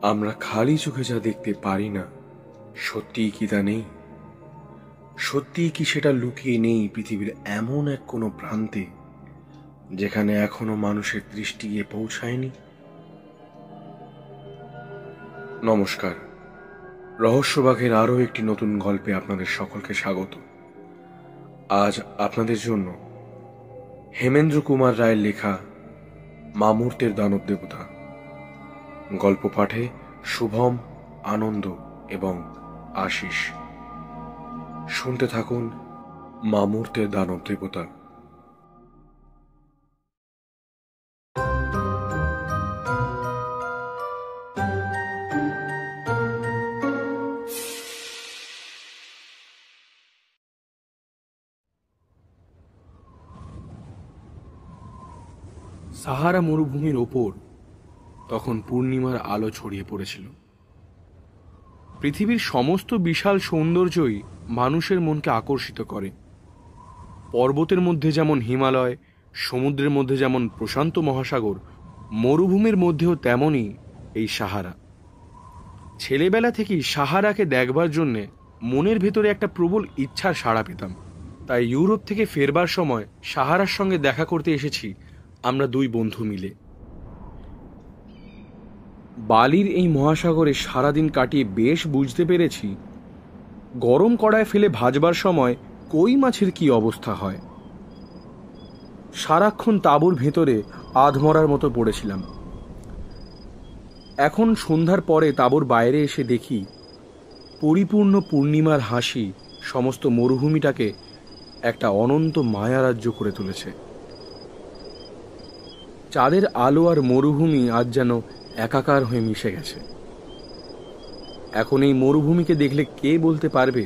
আমরা খালি চোখে যা দেখতে পারি না, সত্যিই কি তা নেই? সত্যিই কি সেটা লুকিয়ে নেই পৃথিবীর এমন এক কোনো প্রান্তে, যেখানে এখনো মানুষের দৃষ্টি গিয়ে পৌঁছায়নি? নমস্কার, রহস্যবাঘের আরও একটি নতুন গল্পে আপনাদের সকলকে স্বাগত। আজ আপনাদের জন্য হেমেন্দ্র কুমার রায়ের লেখা মামূর্তের দানব দেবতা। গল্প পাঠে শুভম, আনন্দ এবং আশিস। শুনতে থাকুন মামূর্তের দানব দেবতা। সাহারা মরুভূমির ওপর তখন পূর্ণিমার আলো ছড়িয়ে পড়েছিল। পৃথিবীর সমস্ত বিশাল সৌন্দর্যই মানুষের মনকে আকর্ষিত করে। পর্বতের মধ্যে যেমন হিমালয়, সমুদ্রের মধ্যে যেমন প্রশান্ত মহাসাগর, মরুভূমির মধ্যেও তেমনই এই সাহারা। ছেলেবেলা থেকেই সাহারাকে দেখবার জন্যে মনের ভেতরে একটা প্রবল ইচ্ছার সাড়া পেতাম। তাই ইউরোপ থেকে ফেরবার সময় সাহারার সঙ্গে দেখা করতে এসেছি আমরা দুই বন্ধু মিলে। বালির এই মহাসাগরে সারাদিন কাটিয়ে বেশ বুঝতে পেরেছি গরম কড়ায় ফেলে ভাজবার সময় কই মাছের কি অবস্থা হয়। সারাক্ষণ তাঁবুর ভেতরে আধমরার মতো পড়েছিলাম। এখন সন্ধ্যার পরে তাঁবুর বাইরে এসে দেখি পরিপূর্ণ পূর্ণিমার হাসি সমস্ত মরুভূমিটাকে একটা অনন্ত মায়ারাজ্য করে তুলেছে। চাঁদের আলো আর মরুভূমি আজ যেন একাকার হয়ে মিশে গেছে। এখন এই মরুভূমিকে দেখলে কে বলতে পারবে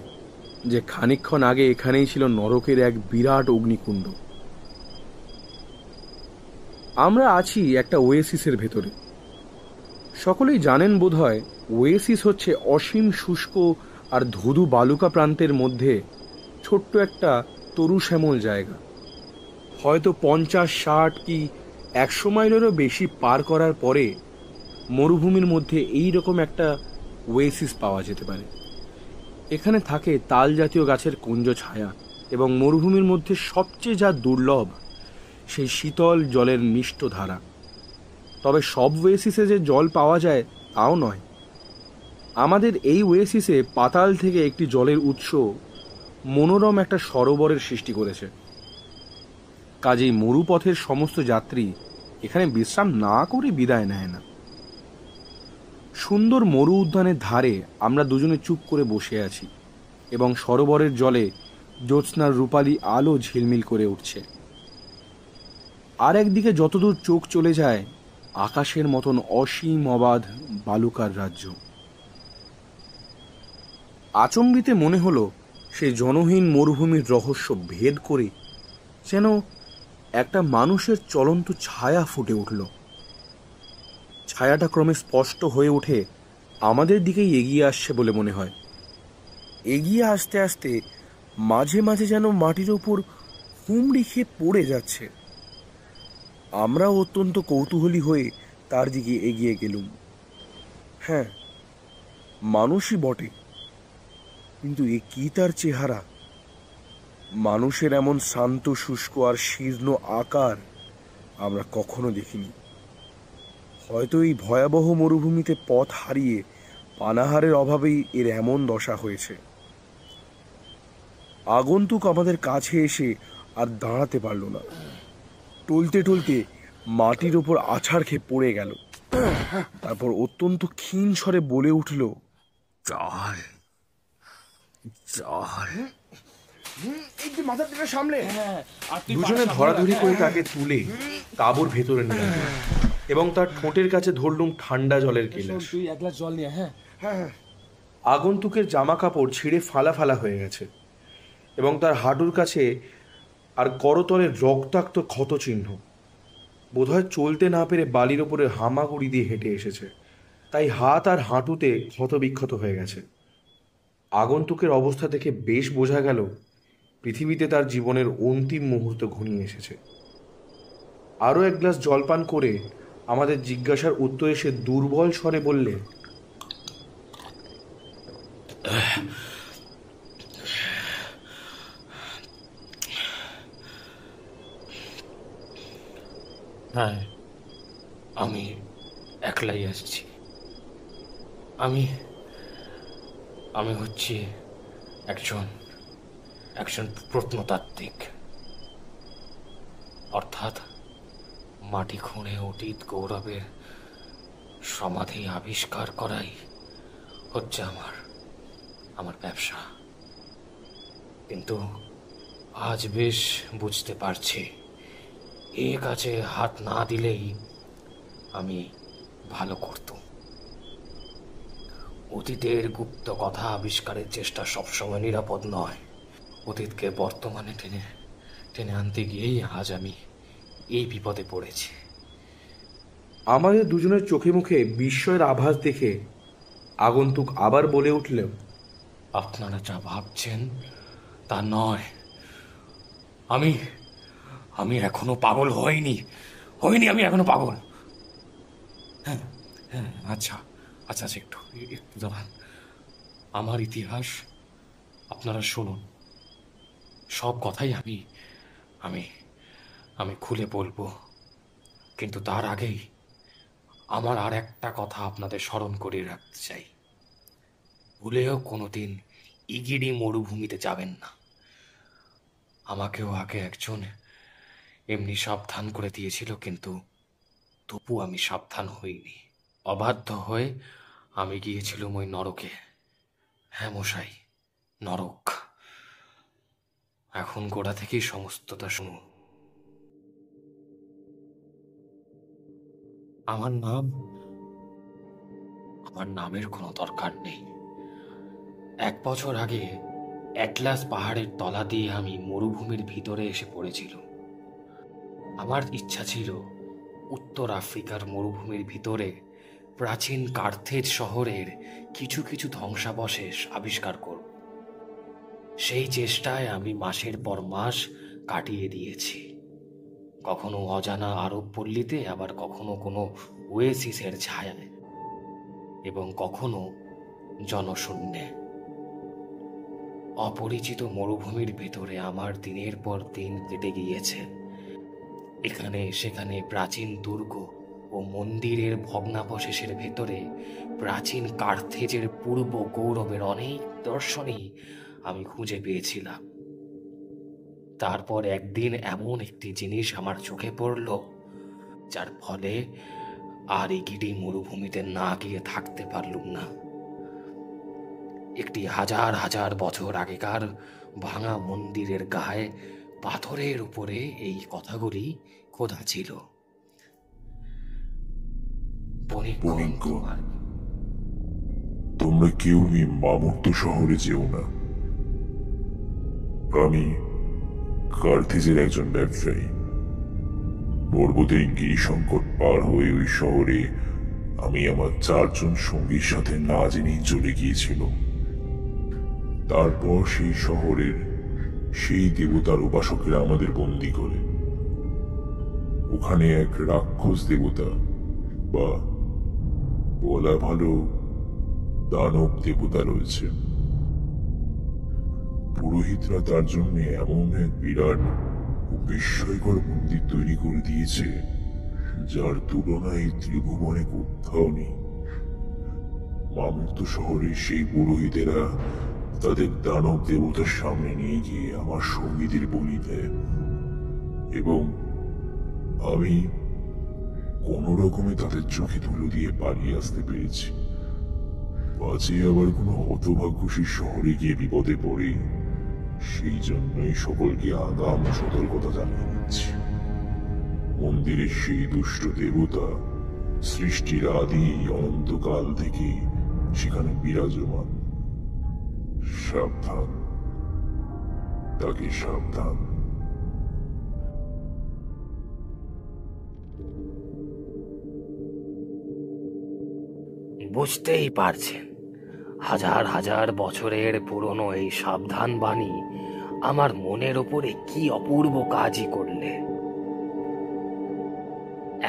যে খানিকক্ষণ আগে এখানেই ছিল নরকের এক বিরাট অগ্নিকুণ্ড। আমরা আছি একটা ওয়েসিসের ভেতরে। সকলেই জানেন বোধহয় ওয়েসিস হচ্ছে অসীম শুষ্ক আর ধুধু বালুকা প্রান্তের মধ্যে ছোট্ট একটা তরু শ্যামল জায়গা। হয়তো 50, 60 কি 100 মাইলেরও বেশি পার করার পরে মরুভূমির মধ্যে এই রকম একটা ওয়েসিস পাওয়া যেতে পারে। এখানে থাকে তাল জাতীয় গাছের কুঞ্জ ছায়া এবং মরুভূমির মধ্যে সবচেয়ে যা দুর্লভ সেই শীতল জলের মিষ্ট ধারা। তবে সব ওয়েসিসে যে জল পাওয়া যায় তাও নয়। আমাদের এই ওয়েসিসে পাতাল থেকে একটি জলের উৎস মনোরম একটা সরোবরের সৃষ্টি করেছে। কাজেই মরুপথের সমস্ত যাত্রী এখানে বিশ্রাম না করে বিদায় নেয় না। সুন্দর মরু উদ্যানের ধারে আমরা দুজনে চুপ করে বসে আছি এবং সরোবরের জলে জ্যোৎস্নার রূপালী আলো ঝিলমিল করে উঠছে। আর একদিকে যতদূর চোখ চলে যায় আকাশের মতন অসীম অবাধ বালুকার রাজ্য। আচম্বিতে মনে হলো সেই জনহীন মরুভূমির রহস্য ভেদ করে যেন একটা মানুষের চলন্ত ছায়া ফুটে উঠল। ছায়াটা ক্রমে স্পষ্ট হয়ে ওঠে আমাদের দিকেই এগিয়ে আসছে বলে মনে হয়। এগিয়ে আসতে আসতে মাঝে মাঝে যেন মাটির ওপর হুমড়ি খেয়ে পড়ে যাচ্ছে। আমরা অত্যন্ত কৌতূহলী হয়ে তার দিকে এগিয়ে গেলুম। হ্যাঁ, মানুষই বটে, কিন্তু এ কি তার চেহারা! মানুষের এমন শান্ত শুষ্ক আর শীর্ণ আকার আমরা কখনো দেখিনি। হয়তো এই ভয়াবহ মরুভূমিতে পথ হারিয়ে পানাহারের অভাবেই এর এমন দশা হয়েছে। আগন্তুক আমাদের কাছে এসে আর দাঁড়াতে পারল না। টলতে টলতে মাটির ওপর আছাড় খেয়ে পড়ে গেল। তারপর অত্যন্ত ক্ষীণ স্বরে বলে উঠল, চল চল। দুজনে ধরাধরি করে তাকে তুলে তাঁবুর ভেতরে নিয়ে গেল এবং তার ঠোঁটের কাছে ধরলুম ঠান্ডা জলের গিলাস। আগন্তুকের জামা কাপড় ছিঁড়ে ফালা ফালা হয়ে গেছে এবং তার হাঁটুর কাছে আর করতলে রক্তাক্ত ক্ষত চিহ্ন। বোধহয় চলতে না পেরে বালির ওপরে হামাগুড়ি দিয়ে হেঁটে এসেছে, তাই হাত আর হাঁটুতে ক্ষত বিক্ষত হয়ে গেছে। আগন্তুকের অবস্থা দেখে বেশ বোঝা গেল পৃথিবীতে তার জীবনের অন্তিম মুহূর্ত ঘনিয়ে এসেছে। আরও এক গ্লাস জলপান করে আমাদের জিজ্ঞাসার উত্তরে সে দুর্বল স্বরে বললে, হ্যাঁ, আমি একলাই আসছি। আমি আমি হচ্ছি একজন একজন প্রত্নতাত্ত্বিক, অর্থাৎ মাটি খুঁড়ে অতীত গৌরবের সমাধি আবিষ্কার করাই হচ্ছে আমার আমার ব্যবসা। কিন্তু আজ বেশ বুঝতে পারছি, এ কাজে হাত না দিলেই আমি ভালো করতুম। অতীতের গুপ্ত কথা আবিষ্কারের চেষ্টা সবসময় নিরাপদ নয়। অতীতকে বর্তমানে টেনে টেনে আনতে গিয়েই আজ আমি এই বিপদে পড়েছি। আমাদের দুজনের চোখে মুখে বিস্ময়ের আভাস দেখে আগন্তুক আবার বলে উঠল, আপনারা যা ভাবছেন তা নয়। আমি আমি এখনো পাগল হইনি। আমি এখনো পাগল। হ্যাঁ, হ্যাঁ, আচ্ছা আচ্ছা আচ্ছা, একটু একটু দাঁড়ান। আমার ইতিহাস আপনারা শুনুন। সব কথাই আমি আমি আমি খুলে বলবো, কিন্তু তার আগেই আমার আর একটা কথা আপনাদের স্মরণ করিয়ে রাখতে চাই। ভুলেও কোনোদিন ইগিরি মরুভূমিতে যাবেন না। আমাকেও আগে একজন এমনি সাবধান করে দিয়েছিল, কিন্তু তবু আমি সাবধান হইনি। অবাধ্য হয়ে আমি গিয়েছিলাম ওই নরকে। হ্যাঁ মশাই, নরক। এখন গোড়া থেকেই সমস্তটা শুনুন। আমার নাম আমার নামের কোনো দরকার নেই। 1 বছর আগে অ্যাটলাস পাহাড়ের তলা দিয়ে আমি মরুভূমির ভিতরে এসে পড়েছিল। আমার ইচ্ছা ছিল উত্তর আফ্রিকার মরুভূমির ভিতরে প্রাচীন কার্থেজ শহরের কিছু কিছু ধ্বংসাবশেষ আবিষ্কার করব। সেই চেষ্টায় আমি মাসের পর মাস কাটিয়ে দিয়েছি, কখনো অজানা আরব পল্লীতে, আবার কখনো কোনো ওয়েসিসের ছায়ায়, এবং কখনো জনশূন্যে। অপরিচিত মরুভূমির ভেতরে আমার দিনের পর দিন কেটে গিয়েছে। এখানে সেখানে প্রাচীন দুর্গ ও মন্দিরের ভগ্নাবশেষের ভেতরে প্রাচীন কার্থেজের পূর্ব গৌরবের অনেক দর্শনই আমি খুঁজে পেয়েছিলাম। তারপর একদিন এমন একটি জিনিস আমার চোখে পড়ল, যার ফলে আর ইগিরি মরুভূমিতে না গিয়ে থাকতে পারলুম না। একটি হাজার হাজার বছর আগেকার ভাঙা মন্দিরের গায়ে পাথরের উপরে এই কথাগুলি খোদা ছিল। বণিকগণ, তোমরা কেউই মামুর্ত শহরে যেও না। আমি কার্থেজের একজন ব্যবসায়ী। পর্বতের গিরি সংকট পার হয়ে ওই শহরে আমি আমার 4 জন সঙ্গীর সাথে না জেনেই চলে গিয়েছিল। তারপর সেই শহরের সেই দেবতার উপাসকেরা আমাদের বন্দী করে। ওখানে এক রাক্ষস দেবতা, বা বলা ভালো দানব দেবতা রয়েছে। পুরোহিতরা তার জন্য এমন এক বিরাট ও বিস্ময়কর মন্দির তৈরি করে দিয়েছে, যার তুলনায় ত্রিভুবনে কোথাও নেই। মামুর্ত শহরে সেই পুরোহিতেরা তাদের দানব দেবতার সামনে নিয়ে গিয়ে আমার সঙ্গীদের বলি দেয়, এবং আমি কোনো রকমে তাদের চোখে ধুলো দিয়ে পালিয়ে আসতে পেরেছি। পাছে আবার কোনো হতভাগ্যশী শহরে গিয়ে বিপদে পড়ে, সেই জন্যই সকলকে আগাম সতর্কতা জানিয়ে দিচ্ছি। মন্দিরের সেই দুষ্ট দেবতা সৃষ্টির আদি অনন্তকাল থেকে সেখানে বিরাজমান। সাবধান, তাকে সাবধান। বুঝতেই পারছেন, হাজার হাজার বছরের পুরনো এই সাবধান বাণী আমার মনের ওপরে কি অপূর্ব কাজই করলে।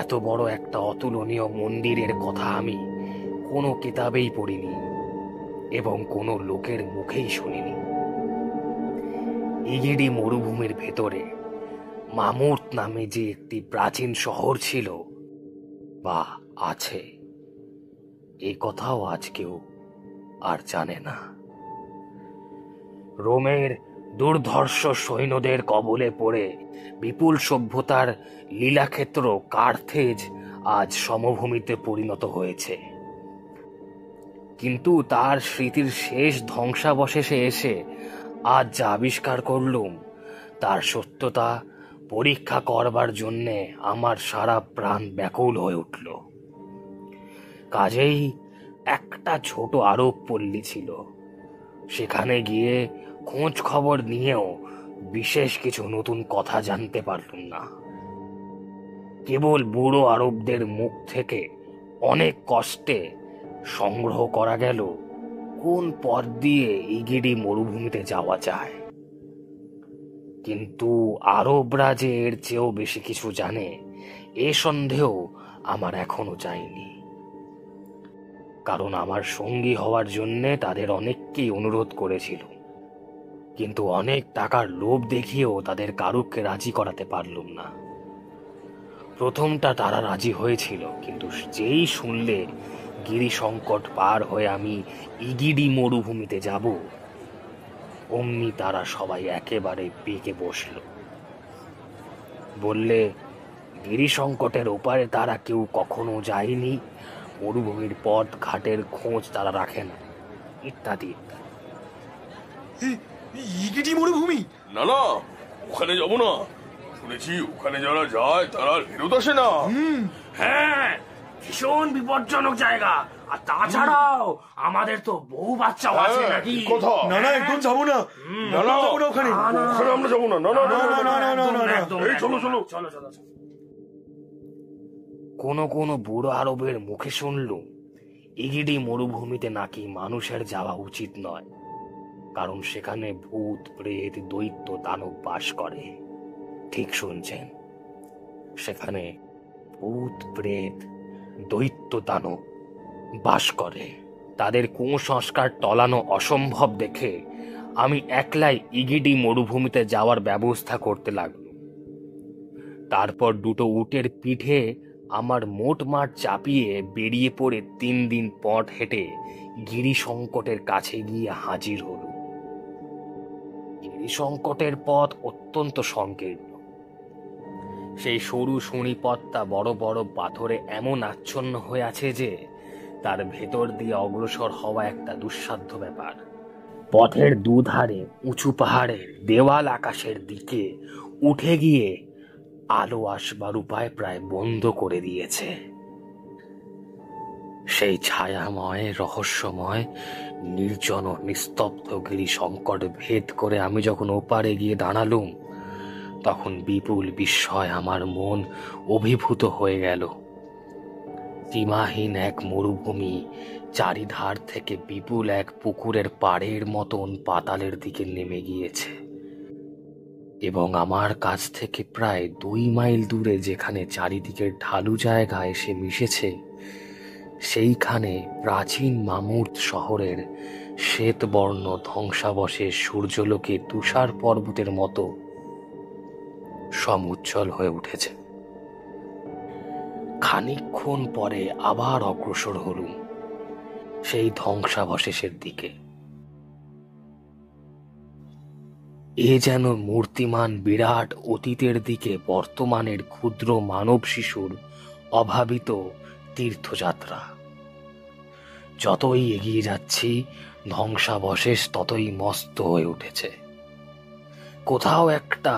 এত বড় একটা অতুলনীয় মন্দিরের কথা আমি কোনো কিতাবেই পড়িনি। এবং কোনো লোকের মুখেই শুনিনি। ইগিডি মরুভূমির ভেতরে মামুত নামে যে একটি প্রাচীন শহর ছিল বা আছে, এই কথাও আজ কেউ আর জানে না। রোমের দুর্ধর্ষ সৈন্যদের কবলে পড়ে বিপুল সভ্যতার লীলাক্ষেত্র কার্থেজ আজ সমভূমিতে পরিণত হয়েছে। কিন্তু তার স্মৃতির শেষ ধ্বংসাবশেষে এসে আজ যা আবিষ্কার করলুম তার সত্যতা পরীক্ষা করবার জন্যে আমার সারা প্রাণ ব্যাকুল হয়ে উঠল। কাজেই একটা ছোট আরব পল্লী ছিল, সেখানে গিয়ে খোঁজ খবর নিয়েও বিশেষ কিছু নতুন কথা জানতে পারলুম না। কেবল বুড়ো আরবদের মুখ থেকে অনেক কষ্টে সংগ্রহ করা গেল কোন পথ দিয়ে ইগিডি মরুভূমিতে যাওয়া যায়। কিন্তু আরবরা যে এর চেয়েও বেশি কিছু জানে এ সন্দেহ আমার এখনো যায়নি। কারণ আমার সঙ্গী হওয়ার জন্যে তাদের অনেককেই অনুরোধ করেছিল, কিন্তু অনেক টাকার লোভ দেখিয়েও তাদের কারুকে রাজি করাতে পারলুম না। প্রথমটা তারা রাজি হয়েছিল, কিন্তু যেই শুনলে গিরি সংকট পার হয়ে আমি ইগিডি মরুভূমিতে যাব, অমনি তারা সবাই একেবারে পেকে বসল। বললে গিরি সংকটের ওপারে তারা কেউ কখনো যায়নি, মরুভূমির পথ ঘাটের খোঁজ তারা রাখে না, ইত্যাদি ইত্যাদি। ইগিডি মরুভূমি? না না, ওখানে যাব না। শুনেছি ওখানে যারা যায় তারা ফেরত আসে না। হ্যাঁ, ভীষণ বিপজ্জনক জায়গা। আর তাছাড়াও আমাদের তো বউ বাচ্চাও আছে নাকি? কথা না না, একদম যাবো না। না না, যাবো না ওখানে। ওখানে আমরা যাবো না। না না না না না না না, একদম, এই চলো চলো চলো চলো। কোন কোন বুড়ো আরবের মুখে শুনলুম ইগিডি মরুভূমিতে নাকি মানুষের যাওয়া উচিত নয়, কারণ সেখানে ভূত প্রেত দৈত্য দানব বাস করে। ঠিক শুনছেন, সেখানে ভূত প্রেত দৈত্য দানব বাস করে। তাদের কুসংস্কার টলানো অসম্ভব দেখে আমি একলাই ইগিডি মরুভূমিতে যাওয়ার ব্যবস্থা করতে লাগলাম। তারপর দুটো উটের পিঠে আমার মোট মাঠ চাপিয়ে বেরিয়ে পড়ে 3 দিন পথ হেঁটে গিরি সংকটের কাছে গিয়ে হাজির হল। গিরি সংকটের পথ অত্যন্ত সংকীর্ণ। সেই সরু সুঁড়ি পথটা বড় বড় পাথরে এমন আচ্ছন্ন হয়ে আছে যে তার ভেতর দিয়ে অগ্রসর হওয়া একটা দুঃসাধ্য ব্যাপার। পথের দুধারে উঁচু পাহাড়ের দেওয়াল আকাশের দিকে উঠে গিয়ে আলো আসবার উপায় প্রায় বন্ধ করে দিয়েছে। সেই ছায়াময় রহস্যময় নির্জন নিস্তব্ধ গিরি সংকট ভেদ করে আমি যখন ওপারে গিয়ে দাঁড়ালুম, তখন বিপুল বিস্ময় আমার মন অভিভূত হয়ে গেল। সীমাহীন এক মরুভূমি চারিধার থেকে বিপুল এক পুকুরের পাড়ের মতন পাতালের দিকে নেমে গিয়েছে, এবং আমার কাছ থেকে প্রায় 2 মাইল দূরে যেখানে চারিদিকের ঢালু জায়গা এসে মিশেছে, সেইখানে প্রাচীন মামুত শহরের শ্বেতবর্ণ ধ্বংসাবশেষ সূর্যলোকে তুষার পর্বতের মতো সমুজ্জ্বল হয়ে উঠেছে। খানিকক্ষণ পরে আবার অগ্রসর হলুম সেই ধ্বংসাবশেষের দিকে। এ যেন মূর্তিমান বিরাট অতীতের দিকে বর্তমানের ক্ষুদ্র মানব শিশুর অভাবিত তীর্থযাত্রা। যতই এগিয়ে যাচ্ছি ধ্বংসাবশেষ ততই মস্ত হয়ে উঠেছে। কোথাও একটা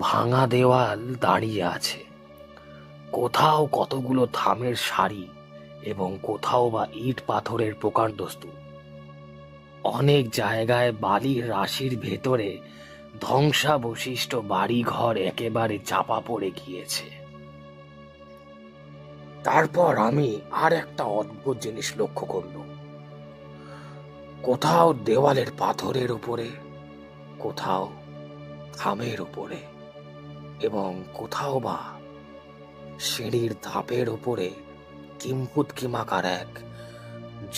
ভাঙা দেওয়াল দাঁড়িয়ে আছে, কোথাও কতগুলো থামের সারি, এবং কোথাও বা ইট পাথরের প্রকাণ্ড স্তূপ। অনেক জায়গায় বালির রাশির ভেতরে ধ্বংসাবশিষ্ট বাড়িঘর একেবারে চাপা পড়ে গিয়েছে। তারপর আমি আর একটা অদ্ভুত জিনিস লক্ষ্য করলাম। কোথাও দেওয়ালের পাথরের উপরে, কোথাও থামের উপরে, এবং কোথাও বা সিঁড়ির ধাপের উপরে কিম্ভূত কিমাকার এক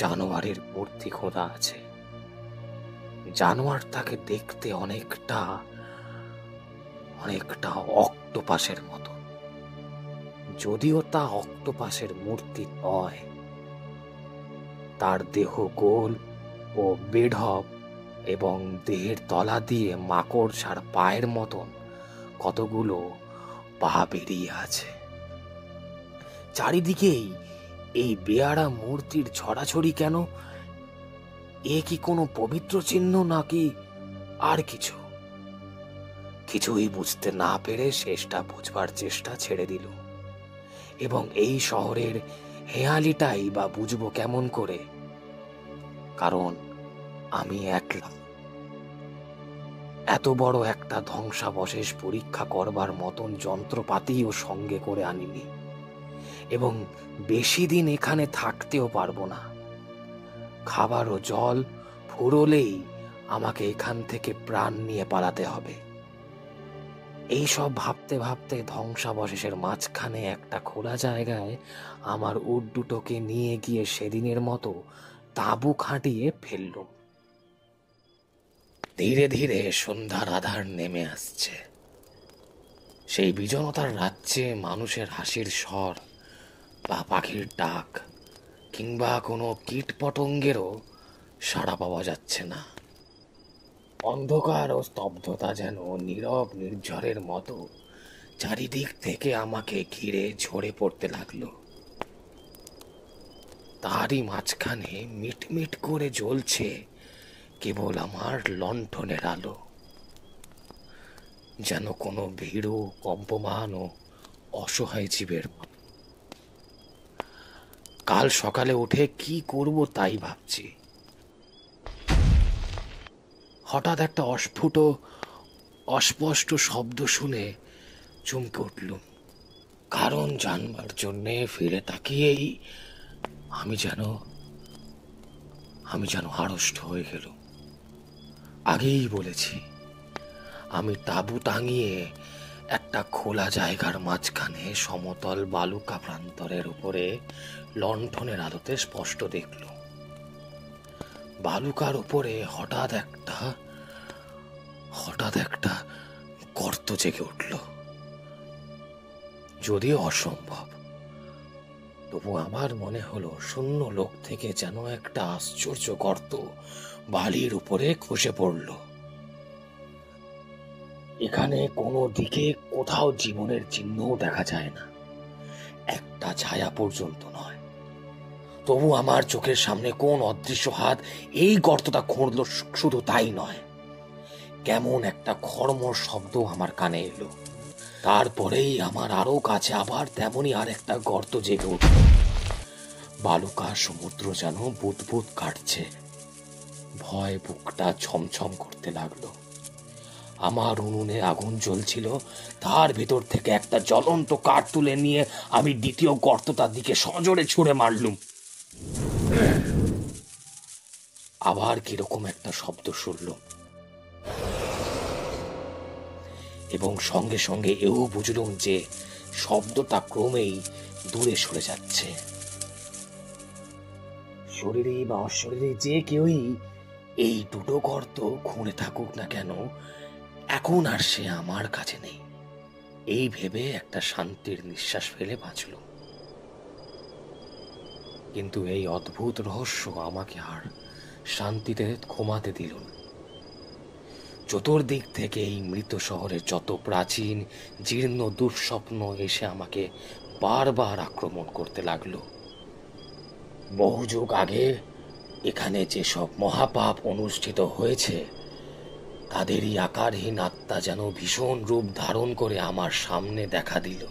জানোয়ারের মূর্তি খোদা আছে। জানোয়ারটাকে দেখতে অনেকটা অক্টোপাসের মতো, যদিও তা অক্টোপাসের মূর্তি নয়। তার দেহ গোল ও বেঢপ এবং দেহের তলা দিয়ে মাকড়সার পায়ের মতন কতগুলো পা বেরিয়ে আছে। চারিদিকেই এই বেয়াড়া মূর্তির ছড়াছড়ি কেন? এ কি কোনো পবিত্র চিহ্ন নাকি আর কিছু? কিছুই বুঝতে না পেরে শেষটা বুঝবার চেষ্টা ছেড়ে দিল। এবং এই শহরের হেয়ালিটাই বা বুঝবো কেমন করে, কারণ আমি একলা। এত বড় একটা ধ্বংসাবশেষ পরীক্ষা করবার মতন যন্ত্রপাতিও সঙ্গে করে আনিনি, এবং বেশি দিন এখানে থাকতেও পারবো না। খাবার ও জল ফুরোলেই আমাকে এখান থেকে প্রাণ নিয়ে পালাতে হবে। এইসব ভাবতে ভাবতে ধ্বংসাবশেষের মাঝখানে একটা খোলা জায়গায় আমার উট দুটোকে নিয়ে গিয়ে সেদিনের মতো তাঁবু খাটিয়ে ফেললুম। ধীরে ধীরে সন্ধ্যার আধার নেমে আসছে। সেই বিজনতার রাজ্যে মানুষের হাসির স্বর বা পাখির ডাক কিংবা কোনো কীট পতঙ্গেরও সাড়া পাওয়া যাচ্ছে না। অন্ধকার ও স্তব্ধতা যেন নীরব নির্ঝরের মতো চারিদিক থেকে আমাকে ঘিরে ঝরে পড়তে লাগলো। তারই মাঝখানে মিটমিট করে জ্বলছে কেবল আমার লণ্ঠনের আলো, যেন কোনো ভীরু কম্পমান ও অসহায় জীবের মতো। কাল সকালে উঠে কি করব তাই ভাবছি। হঠাৎ একটা অস্ফুট অস্পষ্ট শব্দ শুনে চমকে উঠলুম। কারণ জানবার জন্যে ফিরে তাকিয়েই আমি যেন আড়ষ্ট হয়ে গেল। আগেই বলেছি, আমি তাঁবু টাঙিয়ে একটা খোলা জায়গার মাঝখানে সমতল বালুকা প্রান্তরের উপরে লণ্ঠনের আলোতে স্পষ্ট দেখল। বালুকার উপরে হঠাৎ একটা গর্ত জেগে উঠল। যদিও অসম্ভব, তবু আমার মনে হলো শূন্য লোক থেকে যেন একটা আশ্চর্য গর্ত বালির উপরে খসে পড়ল। এখানে কোনো দিকে কোথাও জীবনের চিহ্নও দেখা যায় না, একটা ছায়া পর্যন্ত নয়। তবু আমার চোখের সামনে কোন অদৃশ্য হাত এই গর্তটা খুঁড়ল। শুধু তাই নয়, কেমন একটা খড়মড় শব্দ আমার কানে এলো। তারপরেই আমার আরো কাছে আবার তেমনই আর একটা গর্ত জেগে উঠল। বালুকা সমুদ্র যেন বুদবুদ কাটছে। ভয় বুকটা ছমছম করতে লাগলো। আমার উনুনে আগুন জ্বলছিল, তার ভিতর থেকে একটা জ্বলন্ত কাঠ তুলে নিয়ে আমি দ্বিতীয় গর্তটার দিকে সজোরে ছুঁড়ে মারলুম। আবার কিরকম একটা শব্দ শুনলুম, এবং সঙ্গে সঙ্গে এও বুঝলুম যে শব্দটা ক্রমেই দূরে সরে যাচ্ছে। শরীরে বা অশরীরে যে কেউই এই দুটো গর্ত খুঁড়ে থাকুক না কেন, এখন আর সে আমার কাছে নেই, এই ভেবে একটা শান্তির নিঃশ্বাস ফেলে বাঁচল। কিন্তু এই অদ্ভুত রহস্য আমাকে আর শান্তিতে ঘুমাতে দিল না। চতুর্দিক থেকে এই মৃত শহরের যত প্রাচীন জীর্ণ দুঃস্বপ্ন এসে আমাকে বারবার আক্রমণ করতে লাগলো। বহু যুগ আগে এখানে যেসব মহাপাপ অনুষ্ঠিত হয়েছে, তাদেরই আকারহীন আত্মা যেন ভীষণ রূপ ধারণ করে আমার সামনে দেখা দিল,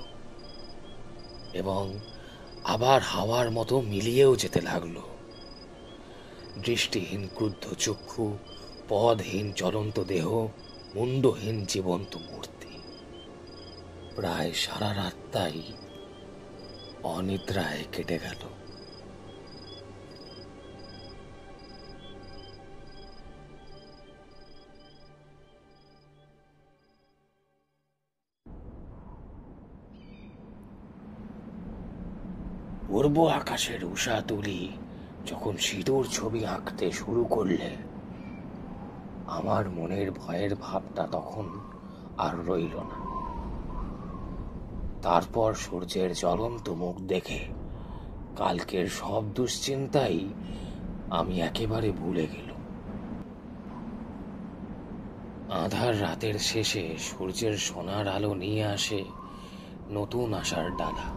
এবং আবার হাওয়ার মতো মিলিয়েও যেতে লাগলো। দৃষ্টিহীন ক্রুদ্ধ চক্ষু, পদহীন চলন্ত দেহ, মুন্ডহীন জীবন্ত মূর্তি। প্রায় সারা রাতটাই অনিদ্রায় কেটে গেল। পূর্ব আকাশের উষা তুলি যখন সিঁদুর ছবি আঁকতে শুরু করলে, আমার মনের ভয়ের ভাবটা তখন আর রইল না। তারপর সূর্যের জ্বলন্ত মুখ দেখে কালকের সব দুশ্চিন্তাই আমি একেবারে ভুলে গেলাম। আঁধার রাতের শেষে সূর্যের সোনার আলো নিয়ে আসে নতুন আশার ডালা।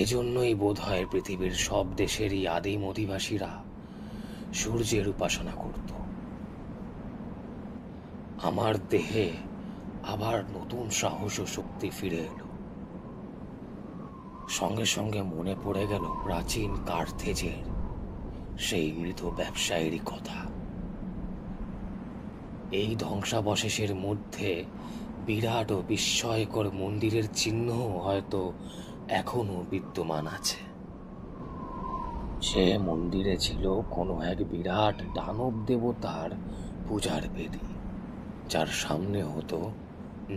এজন্যই বোধহয় পৃথিবীর সব দেশেরই আদিম অধিবাসীরা সূর্যের উপাসনা করত। আমার দেহে আবার নতুন সাহস ও শক্তি ফিরে এলো। সঙ্গে সঙ্গে মনে পড়ে গেল প্রাচীন কার্থেজের সেই মৃত ব্যবসায়ীরই কথা। এই ধ্বংসাবশেষের মধ্যে বিরাট ও বিস্ময়কর মন্দিরের চিহ্ন হয়তো এখনো বিদ্যমান আছে। সে মন্দিরে ছিল কোনো এক বিরাট দানব দেবতার পূজার বেদি, যার সামনে হতো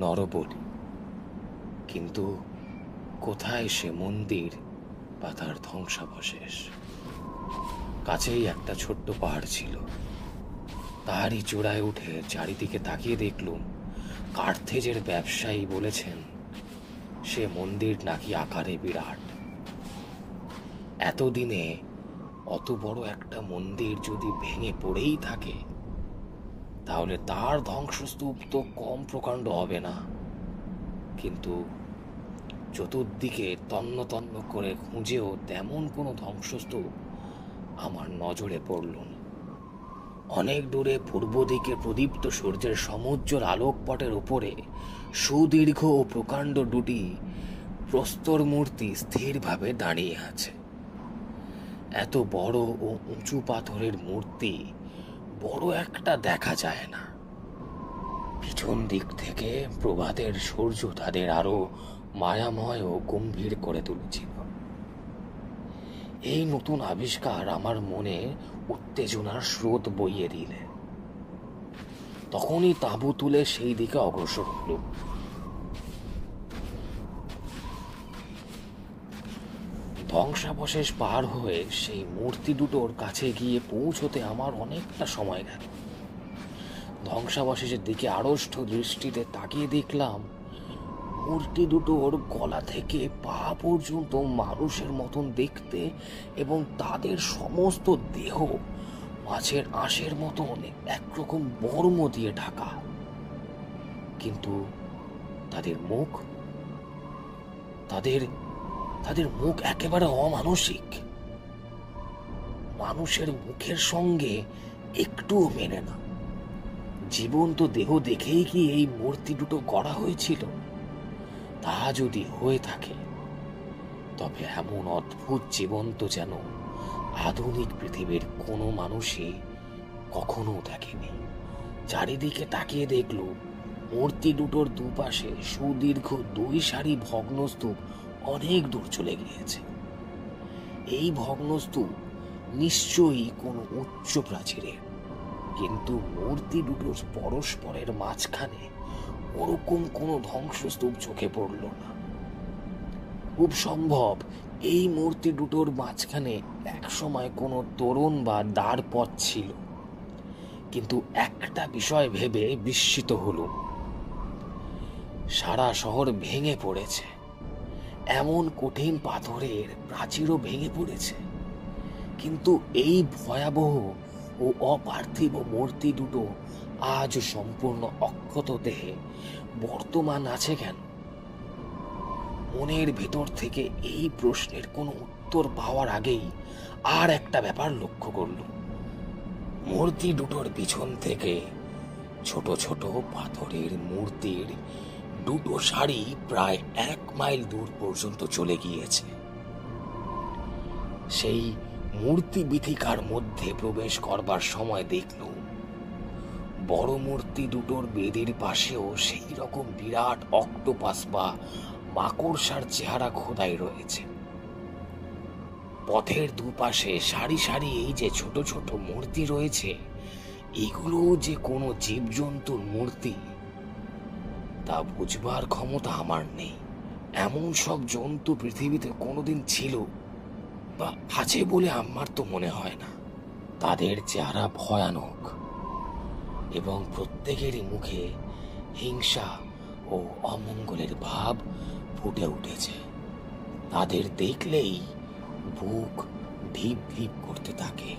নরবলি। কিন্তু কোথায় সে মন্দির বা তার ধ্বংসাবশেষ? কাছেই একটা ছোট্ট পাহাড় ছিল। তারই চূড়ায় উঠে চারিদিকে তাকিয়ে দেখলুম কার্থেজের ব্যবসায়ী বলেছেন সে মন্দির নাকি আকারে বিরাট। এতদিনে অত বড় একটা মন্দির যদি ভেঙে পড়েই থাকে, তাহলে তার ধ্বংসস্তূপ তো কম প্রকাণ্ড হবে না। কিন্তু চতুর্দিকে তন্ন তন্ন করে খুঁজেও তেমন কোনো ধ্বংসস্তূপ আমার নজরে পড়ল না। অনেক দূরে পূর্ব দিকে প্রদীপ্ত সূর্যের সমুজ্জ্বল আলোকপটের উপরে সুদীর্ঘ ও প্রকাণ্ড দুটি প্রস্তর মূর্তি স্থিরভাবে দাঁড়িয়ে আছে। এত বড় ও উঁচু পাথরের মূর্তি বড় একটা দেখা যায় না। পিছন দিক থেকে প্রভাতের সূর্য তাদের আরো মায়াময় ও গম্ভীর করে তুলেছিল। এই নতুন আবিষ্কার আমার মনে উত্তেজনার স্রোত বইয়ে দিলে। তখনই তাঁবু তুলে সেই দিকে অগ্রসর হল। ধ্বংসাবশেষ পার হয়ে সেই মূর্তি দুটোর কাছে গিয়ে পৌঁছতে আমার অনেকটা সময় গেল। ধ্বংসাবশেষের দিকে আড়ষ্ট দৃষ্টিতে তাকিয়ে দেখলাম মূর্তি দুটোর গলা থেকে পা পর্যন্ত মানুষের মতন দেখতে, এবং তাদের সমস্ত দেহ মাছের আঁশের মতন একরকম বর্ম দিয়ে ঢাকা। কিন্তু তাদের মুখ তাদের মুখ একেবারে অমানসিক। মানুষের মুখের সঙ্গে একটুও মেনে না। জীবন্ত দেহ দেখেই কি এই মূর্তি দুটো গড়া হয়েছিল? তা যদি হয়ে থাকে, তবে এমন অদ্ভুত জীবন্ত যেন আধুনিক পৃথিবীর কোনো মানুষই কখনো দেখেনি। চারিদিকে তাকিয়ে দেখল মূর্তি দুটোর দুপাশে সুদীর্ঘ 2 সারি ভগ্নস্তূপ অনেক দূর চলে গিয়েছে। এই ভগ্নস্তূপ নিশ্চয়ই কোনো উচ্চ প্রাচীরের, কিন্তু মূর্তি দুটোর পরস্পরের মাঝখানে ওরকম কোনো ধ্বংসস্তূপ চোখে পড়ল না। খুব সম্ভব এই মূর্তি দুটোর মাঝখানে একসময় কোনো তোরণ বা দ্বার পথ ছিল। কিন্তু একটা বিষয় ভেবে বিস্মিত হলুম, সারা শহর ভেঙে পড়েছে, এমন কঠিন পাথরের প্রাচীরও ভেঙে পড়েছে, কিন্তু এই ভয়াবহ ও অপার্থিব মূর্তি দুটো আজ সম্পূর্ণ অক্ষত দেহে বর্তমান আছে কেন? মনের ভেতর থেকে এই প্রশ্নের কোনো উত্তর পাওয়ার আগেই আর একটা ব্যাপার লক্ষ্য করল। মূর্তি দুটোর পিছন থেকে ছোট ছোট পাথরের মূর্তির দুটো সারি প্রায় 1 মাইল দূর পর্যন্ত চলে গিয়েছে। সেই মূর্তি বিথিকার মধ্যে প্রবেশ করবার সময় দেখল বড় মূর্তি দুটোর বেদির পাশেও সেই রকম বিরাট অক্টোপাস বা মাকড়সার চেহারা খোদাই রয়েছে। পথের দুপাশে সারি সারি এই যে ছোট ছোট মূর্তি রয়েছে, এগুলো যে কোনো জীবজন্তুর মূর্তি তা বুঝবার ক্ষমতা আমার নেই। এমন সব জন্তু পৃথিবীতে কোনোদিন ছিল আছে বলে আমার তো মনে হয় না। তাদের চেহারা ভয়ানক এবং প্রত্যেকেরই মুখে হিংসা ও অমঙ্গলের ভাব ফুটে উঠেছে। তাদের দেখলেই বুক ধিপ ধিপ করতে থাকে।